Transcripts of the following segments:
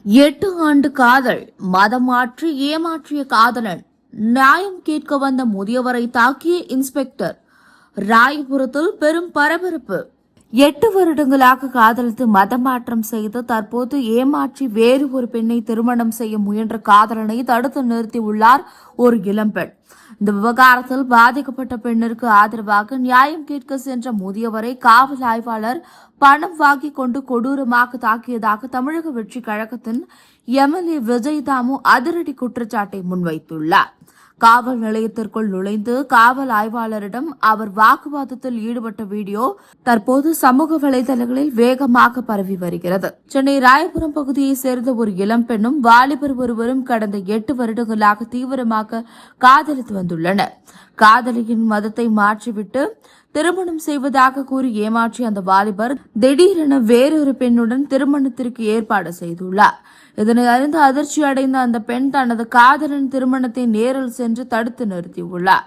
8 ஆண்டு காதல், மதம் மாற்றி ஏமாற்றிய காதலன், நியாயம் கேட்க வந்த முதியவரை தாக்கிய இன்ஸ்பெக்டர். ராயபுரத்தில் பெரும் பரபரப்பு. 8 வருடங்களாக காதலித்து மதம் மாற்றம் செய்து தற்போது ஏமாற்றி வேறு ஒரு பெண்ணை திருமணம் செய்ய முயன்ற காதலனை தடுத்து நிறுத்தியுள்ளார் ஒரு இளம்பெண். இந்த விவகாரத்தில் பாதிக்கப்பட்ட பெண்ணிற்கு ஆதரவாக நியாயம் கேட்க சென்ற முதியவரை காவல் ஆய்வாளர் பணம் வாங்கிக் கொண்டு கொடூரமாக தாக்கியதாக தமிழக வெற்றி கழகத்தின் எம்எல்ஏ விஜய் தாமு அதிரடி குற்றச்சாட்டை முன்வைத்துள்ளார். காவல் நிலையத்திற்குள் நுழைந்து காவல் ஆய்வாளரிடம் அவர் வாக்குவாதத்தில் ஈடுபட்ட வீடியோ தற்போது சமூக வலைதளங்களில் வேகமாக பரவி வருகிறது. சென்னை ராயபுரம் பகுதியைச் சேர்ந்த ஒரு இளம்பெண்ணும் வாலிபர் ஒருவரும் கடந்த 8 வருடங்களாக தீவிரமாக காதலித்து வந்துள்ளனர். காதலியின் மதத்தை மாற்றிவிட்டு திருமணம் செய்வதாக கூறி ஏமாற்றிய அந்த வாலிபர் திடீரென வேறொரு பெண்ணுடன் திருமணத்திற்கு ஏற்பாடு செய்துள்ளார். இதனை அறிந்து அதிர்ச்சி அடைந்த அந்த பெண் தனது காதலன் திருமணத்தை நேரில் சென்று தடுத்து நிறுத்தியுள்ளார்.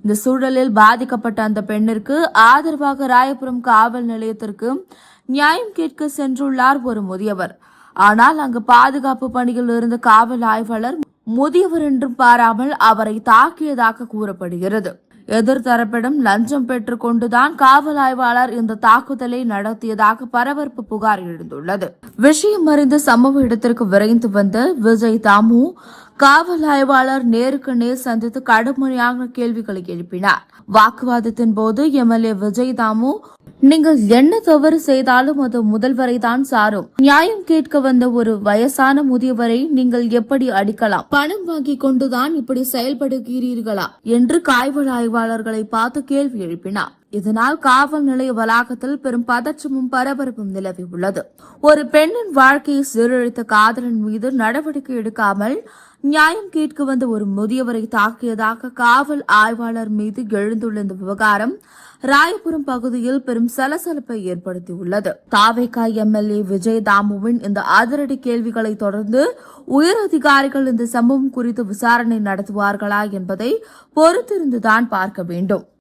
இந்த சூழலில் பாதிக்கப்பட்ட அந்த பெண்ணிற்கு ஆதரவாக ராயபுரம் காவல் நிலையத்திற்கு நியாயம் கேட்க சென்றுள்ளார் ஒரு முதியவர். ஆனால் அங்கு பாதுகாப்பு பணியில் இருந்த காவல் ஆய்வாளர் முதியவர் என்றும் பாராமல் அவரை தாக்கியதாக கூறப்படுகிறது. எதிர்த்தரப்பிடம் லஞ்சம் பெற்றுக் கொண்டுதான் காவல் ஆய்வாளர் இந்த தாக்குதலை நடத்தியதாக பரபரப்பு புகார் எழுந்துள்ளது. விஷயம் அறிந்த சம்பவ இடத்திற்கு விரைந்து வந்த விஜய் தாமு காவல் ஆய்வாளர் நேருக்கு நேர் சந்தித்து கடுமையான கேள்விகளை எழுப்பினார். வாக்குவாதத்தின் போது எம்எல்ஏ விஜய் தாமு, நீங்கள் என்ன தவறு செய்தாலும் அது முதல்வரை தான் சாரும். நியாயம் கேட்க வந்த ஒரு வயசான முதியவரை நீங்கள் எப்படி அடிக்கலாம்? பணம் வாங்கிக் கொண்டுதான் இப்படி செயல்படுகிறீர்களா என்று காவல் ஆய்வாளர்களை பார்த்து கேள்வி எழுப்பினார். இதனால் காவல் நிலைய வளாகத்தில் பெரும் பதற்றமும் பரபரப்பும் நிலவியுள்ளது. ஒரு பெண்ணின் வாழ்க்கையை சீரழித்த காதலன் மீது நடவடிக்கை எடுக்காமல் நியாயம் கேட்க வந்த ஒரு முதியவரை தாக்கியதாக காவல் ஆய்வாளர் மீது எழுந்துள்ள இந்த விவகாரம் ராயபுரம் பகுதியில் பெரும் சலசலப்பை ஏற்படுத்தியுள்ளது. தாவேகா எம்எல்ஏ விஜய் தாமுவின் இந்த அதிரடி கேள்விகளை தொடர்ந்து உயர் அதிகாரிகள் இந்த சம்பவம் குறித்து விசாரணை நடத்துவார்களா என்பதை பொறுத்திருந்துதான் பார்க்க வேண்டும்.